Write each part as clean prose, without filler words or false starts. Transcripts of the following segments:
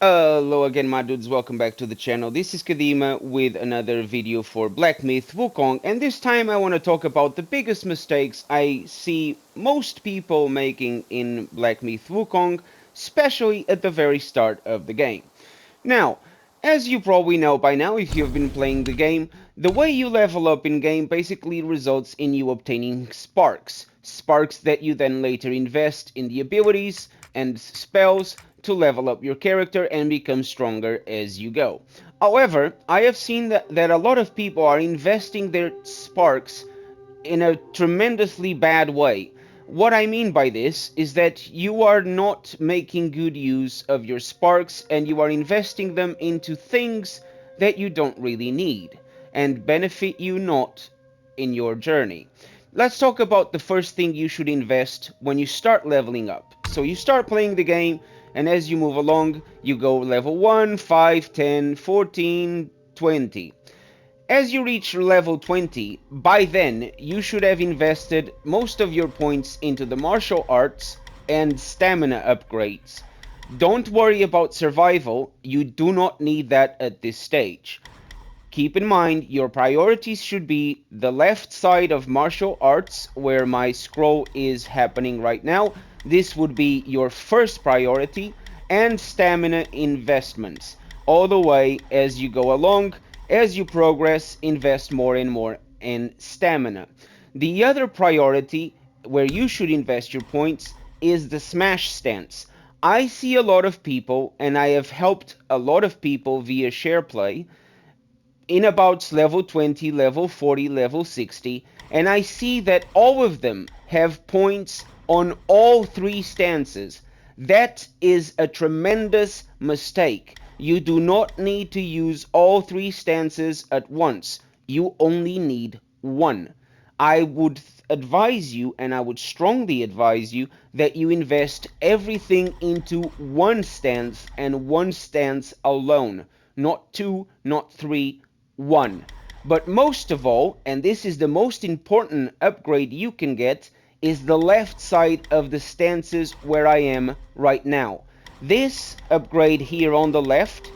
Hello again, my dudes, welcome back to the channel. This is Kadima with another video for Black Myth Wukong, and this time I want to talk about the biggest mistakes I see most people making in Black Myth Wukong, especially at the very start of the game. Now, as you probably know by now if you've been playing the game, the way you level up in game basically results in you obtaining sparks. Sparks that you then later invest in the abilities and spells to level up your character and become stronger as you go. However, I have seen that a lot of people are investing their sparks in a tremendously bad way. What I mean by this is that you are not making good use of your sparks and you are investing them into things that you don't really need and benefit you not in your journey. Let's talk about the first thing you should invest when you start leveling up. So you start playing the game, and as you move along, you go level 1, 5, 10, 14, 20. As you reach level 20, by then you should have invested most of your points into the martial arts and stamina upgrades. Don't worry about survival, you do not need that at this stage. Keep in mind your priorities should be the left side of martial arts where my scroll is happening right now. This would be your first priority, and stamina investments. All the way as you go along, as you progress, invest more and more in stamina. The other priority where you should invest your points is the smash stance. I see a lot of people, and I have helped a lot of people via share play in about level 20, level 40, level 60, and I see that all of them have points on all three stances. That is a tremendous mistake. You do not need to use all three stances at once. You only need one. I would advise you, and I would strongly advise you, that you invest everything into one stance and one stance alone. Not two, not three, one. But most of all, and this is the most important upgrade you can get, is the left side of the stances where I am right now. This upgrade here on the left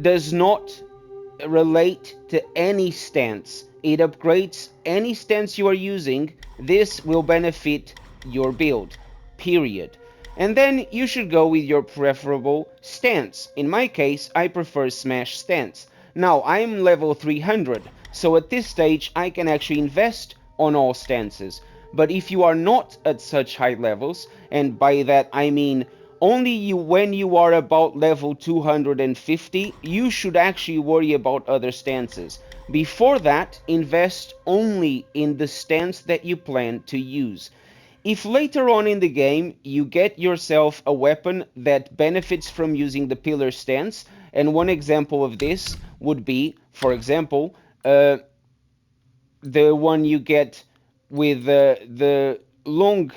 does not relate to any stance. It upgrades any stance you are using. This will benefit your build, period. And then you should go with your preferable stance. In my case, I prefer smash stance. Now, I'm level 300, so at this stage I can actually invest on all stances. But if you are not at such high levels, and by that I mean only when you are about level 250, you should actually worry about other stances. Before that, invest only in the stance that you plan to use. If later on in the game you get yourself a weapon that benefits from using the pillar stance, and one example of this would be, for example, the one you get with the long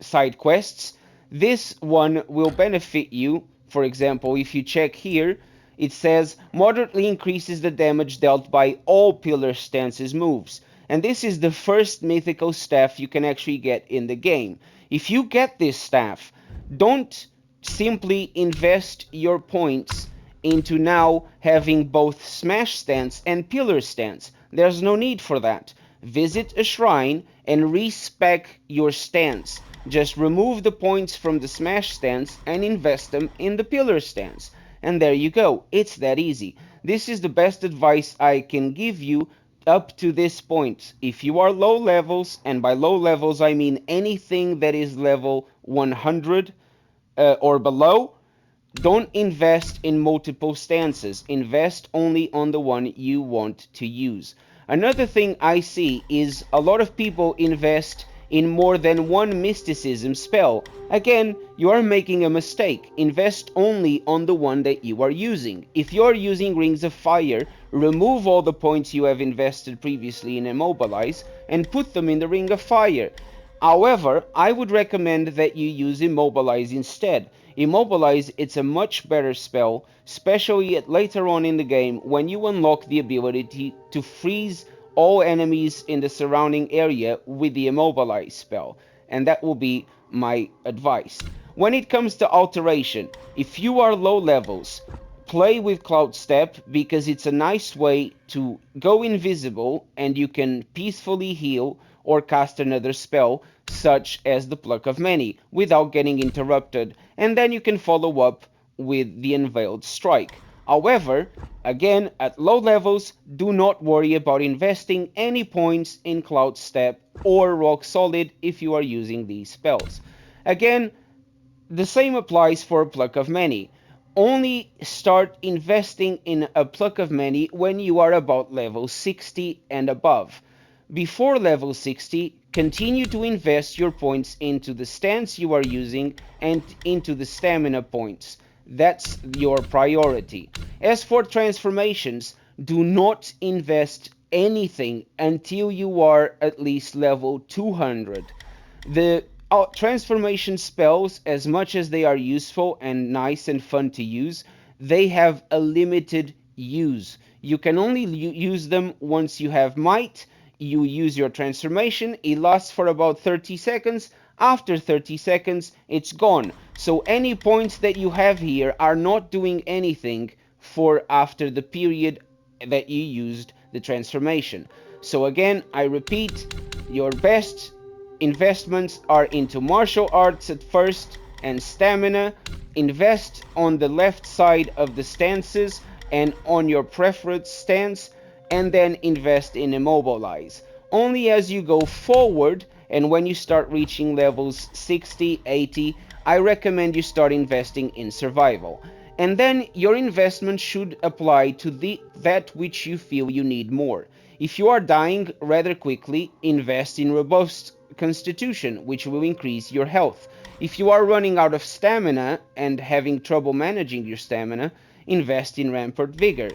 side quests, this one will benefit you. For example, if you check here, it says moderately increases the damage dealt by all pillar stances moves. And this is the first mythical staff you can actually get in the game. If you get this staff, don't simply invest your points into now having both smash stance and pillar stance. There's no need for that. Visit a shrine and respec your stance. Just remove the points from the smash stance and invest them in the pillar stance. And there you go. It's that easy. This is the best advice I can give you up to this point. If you are low levels, and by low levels I mean anything that is level 100 or below, don't invest in multiple stances. Invest only on the one you want to use. Another thing I see is a lot of people invest in more than one mysticism spell. Again, you are making a mistake. Invest only on the one that you are using. If you are using Rings of Fire, remove all the points you have invested previously in Immobilize and put them in the Ring of Fire. However, I would recommend that you use Immobilize instead. Immobilize, it's a much better spell, especially at later on in the game when you unlock the ability to freeze all enemies in the surrounding area with the Immobilize spell. And that will be my advice. When it comes to alteration, if you are low levels, play with Cloud Step because it's a nice way to go invisible and you can peacefully heal or cast another spell such as the Pluck of Many without getting interrupted, and then you can follow up with the Unveiled Strike. However, again, at low levels, do not worry about investing any points in Cloud Step or Rock Solid if you are using these spells. Again, the same applies for a Pluck of Many. Only start investing in a Pluck of Many when you are about level 60 and above. Before level 60, continue to invest your points into the stance you are using and into the stamina points. That's your priority. As for transformations, do not invest anything until you are at least level 200. The transformation spells, as much as they are useful and nice and fun to use, they have a limited use. You can only use them once you have might. You use your transformation, it lasts for about 30 seconds. After 30 seconds, it's gone. So any points that you have here are not doing anything for after the period that you used the transformation. So again, I repeat, your best investments are into martial arts at first and stamina. Invest on the left side of the stances and on your preferred stance, and then invest in immobilize. Only as you go forward and when you start reaching levels 60, 80, I recommend you start investing in survival. And then your investment should apply to that which you feel you need more. If you are dying rather quickly, invest in robust constitution, which will increase your health. If you are running out of stamina and having trouble managing your stamina, invest in rampart vigor.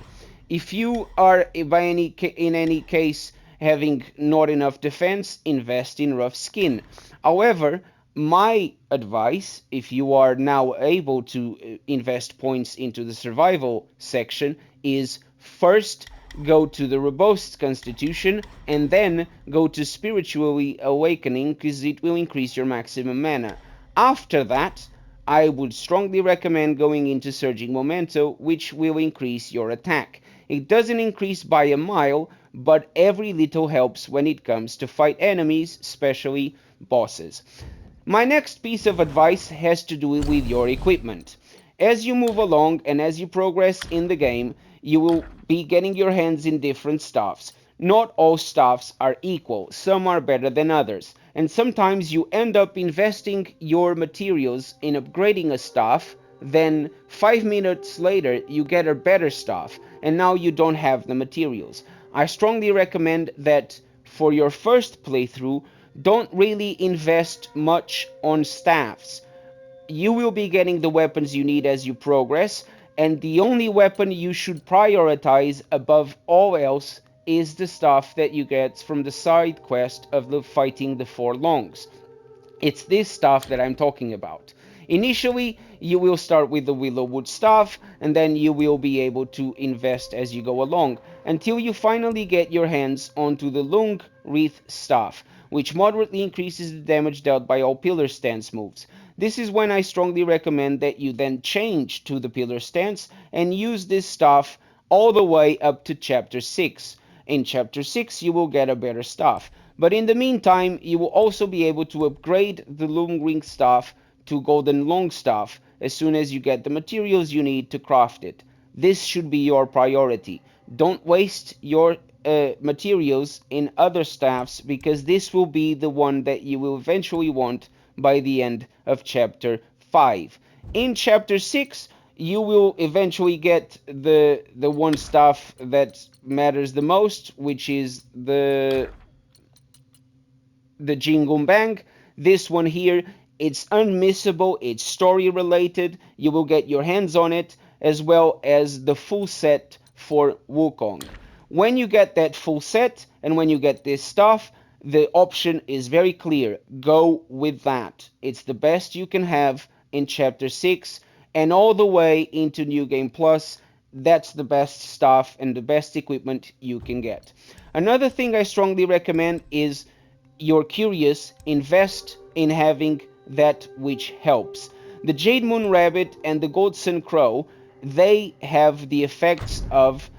If you are in any case having not enough defense, invest in rough skin. However, my advice, if you are now able to invest points into the survival section, is first go to the robust constitution and then go to spiritually awakening because it will increase your maximum mana. After that, I would strongly recommend going into surging memento, which will increase your attack. It doesn't increase by a mile, but every little helps when it comes to fight enemies, especially bosses. My next piece of advice has to do with your equipment. As you move along and as you progress in the game, you will be getting your hands in different staffs. Not all staffs are equal, some are better than others, and sometimes you end up investing your materials in upgrading a staff, then 5 minutes later you get a better staff, and now you don't have the materials. I strongly recommend that for your first playthrough, don't really invest much on staffs. You will be getting the weapons you need as you progress, and the only weapon you should prioritize above all else is the stuff that you get from the side quest of fighting the four longs. It's this stuff that I'm talking about. Initially, you will start with the Willowwood staff, and then you will be able to invest as you go along, until you finally get your hands onto the Lung Wreath staff, which moderately increases the damage dealt by all pillar stance moves. This is when I strongly recommend that you then change to the pillar stance and use this staff all the way up to chapter 6. In chapter 6 you will get a better staff, but in the meantime you will also be able to upgrade the Lung Ring staff to Golden Long Staff as soon as you get the materials you need to craft it. This should be your priority. Don't waste your materials in other staffs, because this will be the one that you will eventually want by the end of chapter 5. In chapter 6 you will eventually get the one staff that matters the most, which is the Jingum Bang. This one here, it's unmissable, it's story related, you will get your hands on it, as well as the full set for Wukong. When you get that full set, and when you get this stuff, the option is very clear. Go with that. It's the best you can have in chapter 6, and all the way into New Game Plus. That's the best stuff and the best equipment you can get. Another thing I strongly recommend is you're curious, invest in having that which helps. The Jade Moon Rabbit and the Gold Sun Crow, they have the effects of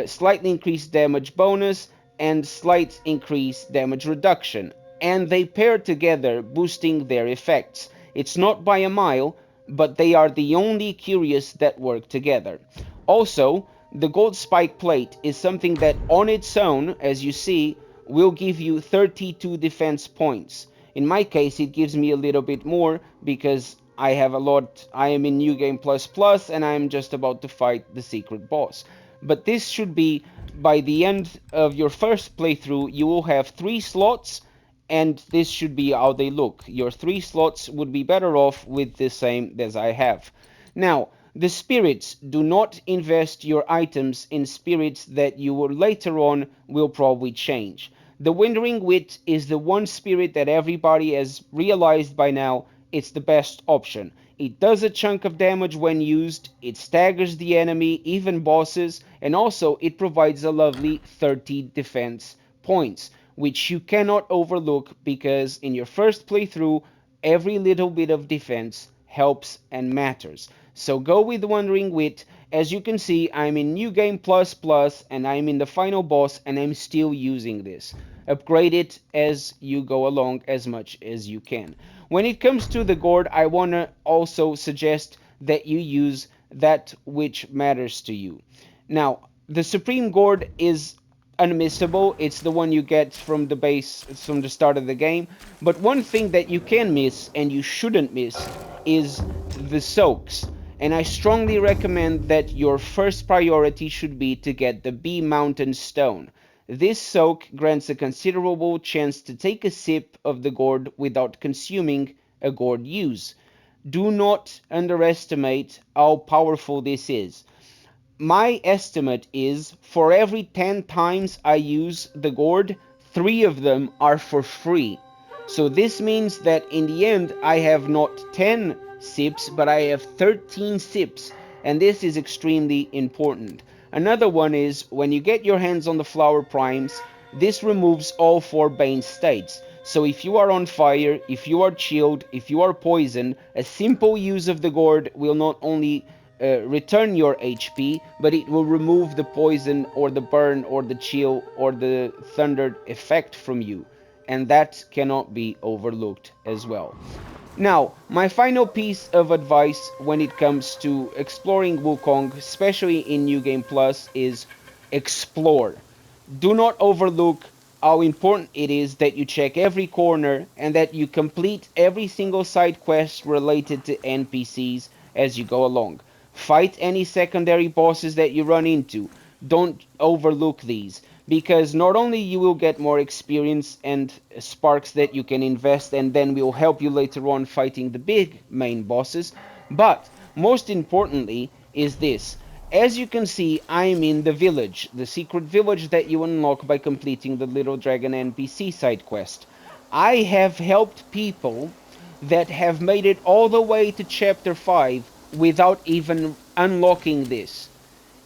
slightly increased damage bonus and slight increased damage reduction, and they pair together, boosting their effects. It's not by a mile, but they are the only Curios that work together. Also, the gold spike plate is something that on its own, as you see, will give you 32 defense points. In my case, it gives me a little bit more because I have a lot. I am in New Game Plus Plus and I am just about to fight the secret boss. But this should be, by the end of your first playthrough, you will have 3 slots, and this should be how they look. Your 3 slots would be better off with the same as I have. Now, the spirits, do not invest your items in spirits that you will later on will probably change. The Wandering Wit is the one spirit that everybody has realized by now it's the best option. It does a chunk of damage when used, it staggers the enemy, even bosses, and also it provides a lovely 30 defense points, which you cannot overlook because in your first playthrough, every little bit of defense helps and matters. So go with Wandering Wit. As you can see, I'm in New Game Plus Plus and I'm in the final boss and I'm still using this. Upgrade it as you go along as much as you can. When it comes to the gourd, I want to also suggest that you use that which matters to you. Now, the Supreme Gourd is unmissable. It's the one you get from the base, from the start of the game. But one thing that you can miss, and you shouldn't miss, is the soaks. And I strongly recommend that your first priority should be to get the Bee Mountain Stone. This soak grants a considerable chance to take a sip of the gourd without consuming a gourd use. Do not underestimate how powerful this is. My estimate is for every 10 times I use the gourd, 3 of them are for free. So this means that in the end I have not 10 sips, but I have 13 sips, and this is extremely important. Another one is when you get your hands on the flower primes, this removes all 4 Bane states. So if you are on fire, if you are chilled, if you are poisoned, a simple use of the gourd will not only return your HP, but it will remove the poison or the burn or the chill or the thunder effect from you. And that cannot be overlooked as well. Now, my final piece of advice when it comes to exploring Wukong, especially in New Game Plus, is explore. Do not overlook how important it is that you check every corner and that you complete every single side quest related to NPCs as you go along. Fight any secondary bosses that you run into. Don't overlook these, because not only you will get more experience and sparks that you can invest and then will help you later on fighting the big main bosses, but most importantly is this. As you can see, I'm in the village, the secret village that you unlock by completing the Little Dragon NPC side quest. I have helped people that have made it all the way to chapter 5 without even unlocking this.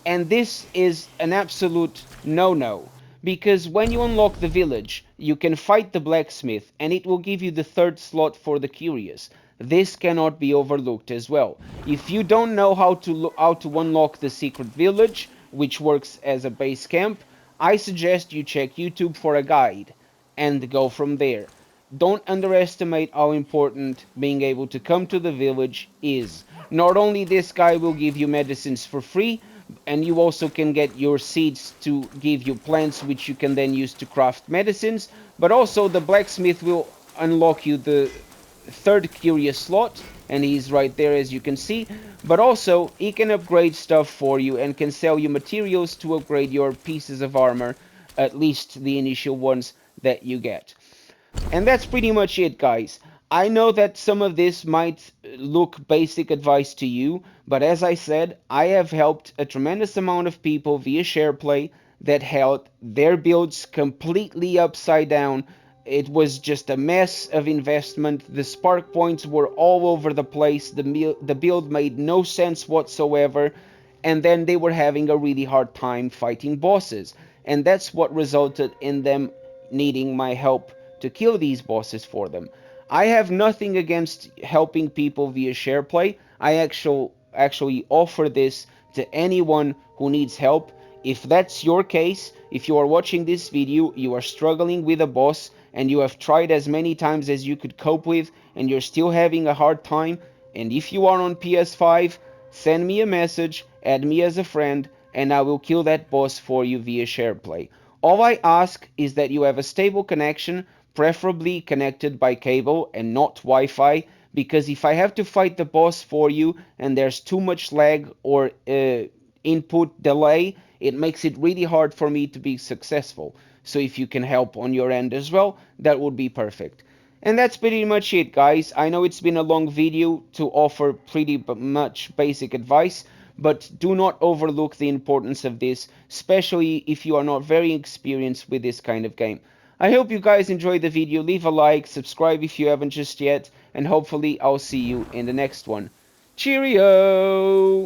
And this is an absolute no-no, because when you unlock the village, you can fight the blacksmith and it will give you the 3rd slot for the Curios. This cannot be overlooked as well. If you don't know how to unlock the secret village, which works as a base camp, I suggest you check YouTube for a guide and go from there. Don't underestimate how important being able to come to the village is. Not only this guy will give you medicines for free, and you also can get your seeds to give you plants which you can then use to craft medicines, but also the blacksmith will unlock you the 3rd Curious slot, and he's right there as you can see, but also he can upgrade stuff for you and can sell you materials to upgrade your pieces of armor, at least the initial ones that you get. And that's pretty much it, guys. I know that some of this might look basic advice to you, but as I said, I have helped a tremendous amount of people via SharePlay that held their builds completely upside down. It was just a mess of investment. The spark points were all over the place. The build made no sense whatsoever. And then they were having a really hard time fighting bosses. And that's what resulted in them needing my help to kill these bosses for them. I have nothing against helping people via share play. I actually offer this to anyone who needs help. If that's your case, if you are watching this video, you are struggling with a boss and you have tried as many times as you could cope with and you're still having a hard time, and if you are on PS5, send me a message, add me as a friend, and I will kill that boss for you via SharePlay. All I ask is that you have a stable connection, preferably connected by cable and not Wi-Fi, because if I have to fight the boss for you and there's too much lag or input delay, it makes it really hard for me to be successful. So if you can help on your end as well, that would be perfect. And that's pretty much it, guys. I know it's been a long video to offer pretty much basic advice, but do not overlook the importance of this, especially if you are not very experienced with this kind of game. I hope you guys enjoyed the video. Leave a like, subscribe if you haven't just yet, and hopefully I'll see you in the next one. Cheerio!